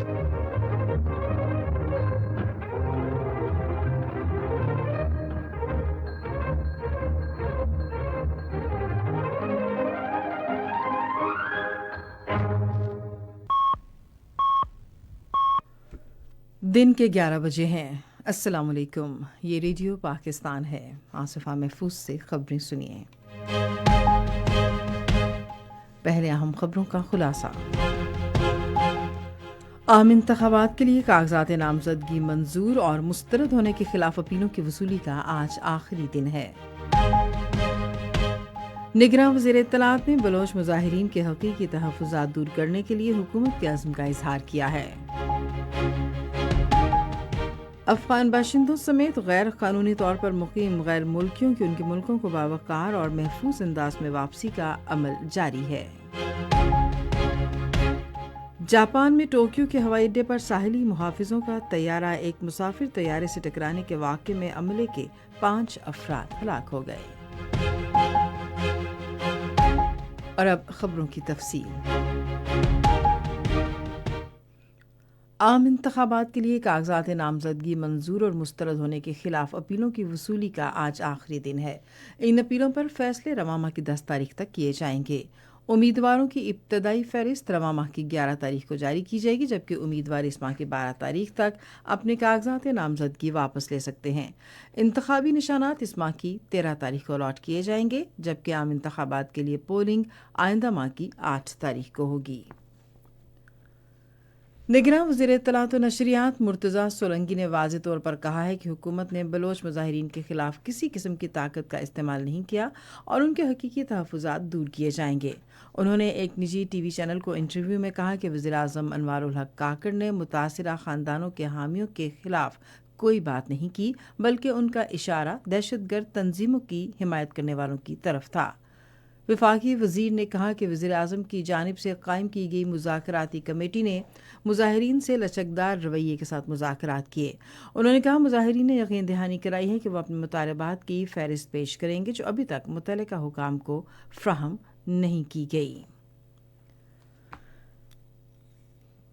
दिन के 11 बजे हैं। अस्सलाम वालेकुम। ये रेडियो पाकिस्तान है। आसिफा महफूज से खबरें सुनिए। पहले अहम खबरों का खुलासा। आम इंतखाबात के लिए कागजात नामजदगी मंजूर और मुस्तरद होने के खिलाफ अपीलों की वसूली का आज आखिरी दिन है। निगरां वज़ीर इत्तलाआत ने बलोच मुजाहिरीन के हकीकी तहफ़्फ़ुज़ात दूर करने के लिए हुकूमत के अज़्म का इजहार किया है। अफ़गान बाशिंदों समेत गैर कानूनी तौर पर मुकीम गैर मुल्कियों की उनके मुल्कों को बावक़ार और महफूज अंदाज में वापसी का अमल जारी है। जापान में टोक्यो के हवाई अड्डे पर साहिली मुहाफ़िज़ों का तैयारा एक मुसाफिर तैयारे से टकराने के वाक़े में अमले के 5 अफराद हलाक हो गए। और अब खबरों की तफसील। आम इंतखाबात के लिए कागजात नामजदगी मंजूर और मुस्तरद होने के खिलाफ अपीलों की वसूली का आज आखिरी दिन है। इन अपीलों पर फैसले रवा माह की 10 तारीख तक किए जाएंगे। उम्मीदवारों की इब्तदाई फहरिस्त रवा माह की 11 तारीख को जारी की जाएगी, जबकि उम्मीदवार इस माह की 12 तारीख तक अपने कागजात नामजदगी वापस ले सकते हैं। इंतखाबी निशानात इस माह की 13 तारीख को अलॉट किए जाएंगे, जबकि आम इंतखाबात के लिए पोलिंग आइंदा माह की 8 तारीख को होगी। निगरां वज़ीर इत्तलाआत व नशरियात मुर्तज़ा सोलंकी ने वाज़ेह तौर पर कहा है कि हुकूमत ने बलोच मुजाहिरीन के खिलाफ किसी किस्म की ताकत का इस्तेमाल नहीं किया और उनके हकीकी तहफ़्फ़ुज़ात दूर किए जाएंगे। उन्होंने एक निजी टीवी चैनल को इंटरव्यू में कहा कि वज़ीर आज़म अनवारुल हक काकड़ ने मुतासिरा ख़ानदानों के हामियों के खिलाफ कोई बात नहीं की, बल्कि उनका इशारा दहशतगर्द तंजीमों की हिमायत करने वालों की तरफ था। वफाकी वज़ीर ने कहा कि वज़ीर आज़म की जानिब से कायम की गई मुज़ाकराती कमेटी ने मुजाहिरीन से लचकदार रवैये के साथ मुज़ाकरात किए। उन्होंने कहा मुजाहिरीन ने यकीन दहानी कराई है कि वह अपने मुतालबात की फहरिस्त पेश करेंगे जो अभी तक मुतल्लिका हुकाम को फ्राहम नहीं की गई।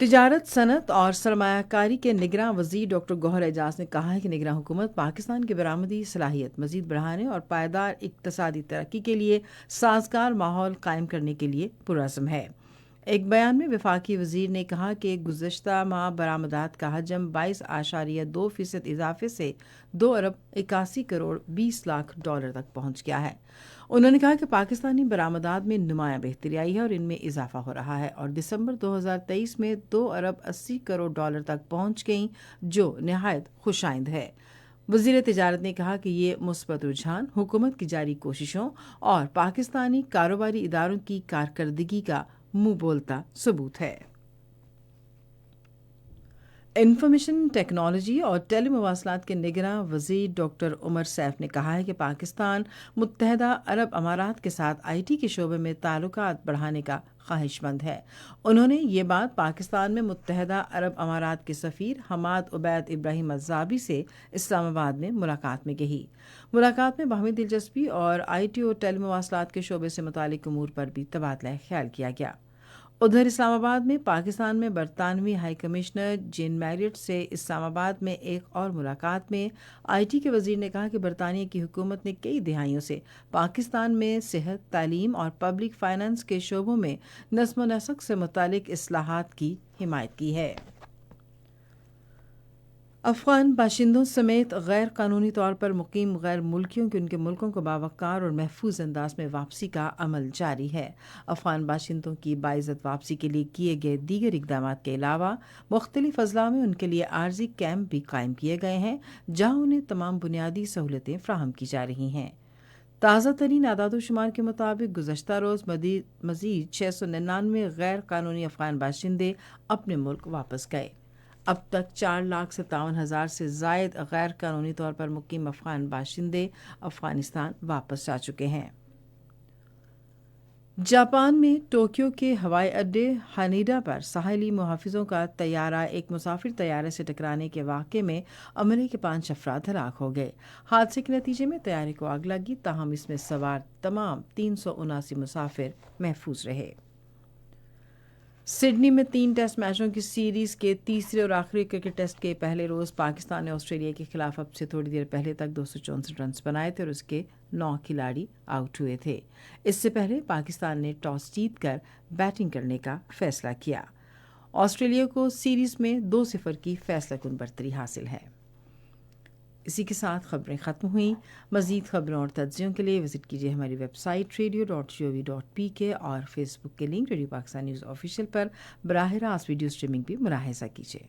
तिजारत, सनत और सरमायाकारी के निगरां वज़ीर डॉक्टर गौहर एजाज ने कहा है कि निगरां हुकूमत पाकिस्तान की बरामदी सलाहियत मज़ीद बढ़ाने और पायदार इक़्तिसादी तरक्की के लिए साज़गार माहौल कायम करने के लिए पुरअज़्म है। एक बयान में वफाकी वज़ीर ने कहा कि गुज़श्ता माह बरामदात का हजम 22.2% इजाफे से 2 अरब 81 करोड़ 20 लाख डॉलर तक पहुँच गया है। उन्होंने कहा कि पाकिस्तानी बरामदात में नुमायां बेहतरी आई है और इनमें इजाफा हो रहा है और दिसंबर 2023 में 2 अरब 80 करोड़ डॉलर तक पहुँच गई, जो निहायत खुशाइंद है। वज़ीर तिजारत ने कहा कि ये मुस्बत रुझान हुकूमत की जारी कोशिशों और पाकिस्तानी कारोबारी इदारों की कारकर्दगी का मुंह बोलता सबूत है। इंफॉर्मेशन टेक्नोलॉजी और टेलीमवासलात के निगरां वज़ीर डॉक्टर उमर सैफ ने कहा है कि पाकिस्तान मुत्तहदा अरब अमारात के साथ आईटी के शोबे में ताल्लुकात बढ़ाने का ख्वाहिशमंद है। उन्होंने ये बात पाकिस्तान में मुत्तहदा अरब अमारात के सफ़ीर हमाद उबैद इब्राहिम अज़्ज़ाबी से इस्लामाबाद में मुलाकात में कही। मुलाकात में बाहमी दिलचस्पी और आईटी और टेलीमवासलात के शोबे से मुतालिक उमूर पर भी तबादला ख्याल किया गया। उधर इस्लामाबाद में पाकिस्तान में बरतानवी हाई कमिश्नर जेन मैरियट से इस्लामाबाद में एक और मुलाकात में आईटी के वज़ीर ने कहा कि बरतानिया की हुकूमत ने कई दिहाइयों से पाकिस्तान में सेहत, तालीम और पब्लिक फाइनेंस के शोबों में नज़्म व नस्क से मुतालिक इस्लाहात की हिमायत की है। अफ़गान बाशिंदों समेत गैर कानूनी तौर पर मुकीम गैर मुल्कियों के उनके मुल्कों को बावक़ार और महफूज अंदाज में वापसी का अमल जारी है। अफ़गान बाशिंदों की बाइज़्ज़त वापसी के लिए किए गए दीगर इक़दाम के अलावा मुख्तलिफ अज़ला में उनके लिए आर्जी कैंप भी कायम किए गए हैं, जहाँ उन्हें तमाम बुनियादी सहूलतें फ़राहम की जा रही हैं। ताज़ा तरीन आदादोशुमार के मुताबिक गुज़श्ता रोज़ मज़ीद 699 गैर कानूनी अफ़गान बाशिंदे अपने मुल्क वापस गए। अब तक 4,57,000 से ज़ायद गैर कानूनी तौर पर मुकीम अफ़गान बाशिंदे अफ़गानिस्तान वापस जा चुके हैं। जापान में टोक्यो के हवाई अड्डे हानीडा पर साहिली मुहाफ़िज़ों का तैयारा एक मुसाफिर तैयारे से टकराने के वाक़े में अमले के 5 अफराद हलाक हो गए। हादसे के नतीजे में तैयारे को आग लगी, ताहम इसमें सवार तमाम 379 मुसाफिर महफूज रहे। सिडनी में 3 टेस्ट मैचों की सीरीज के तीसरे और आखिरी क्रिकेट टेस्ट के पहले रोज पाकिस्तान ने ऑस्ट्रेलिया के खिलाफ अब से थोड़ी देर पहले तक 264 रन बनाए थे और उसके 9 खिलाड़ी आउट हुए थे। इससे पहले पाकिस्तान ने टॉस जीतकर बैटिंग करने का फैसला किया। ऑस्ट्रेलिया को सीरीज में 2-0 की फैसलाकुन बढ़तरी हासिल है। इसी के साथ खबरें ख़त्म हुई। मज़ीद खबरों और तज्ज़ियों के लिए विज़िट कीजिए हमारी वेबसाइट radio.gov.pk और फेसबुक के link radio Pakistan news official पर बराह रास्त वीडियो स्ट्रीमिंग भी मुलाहिज़ा कीजिए।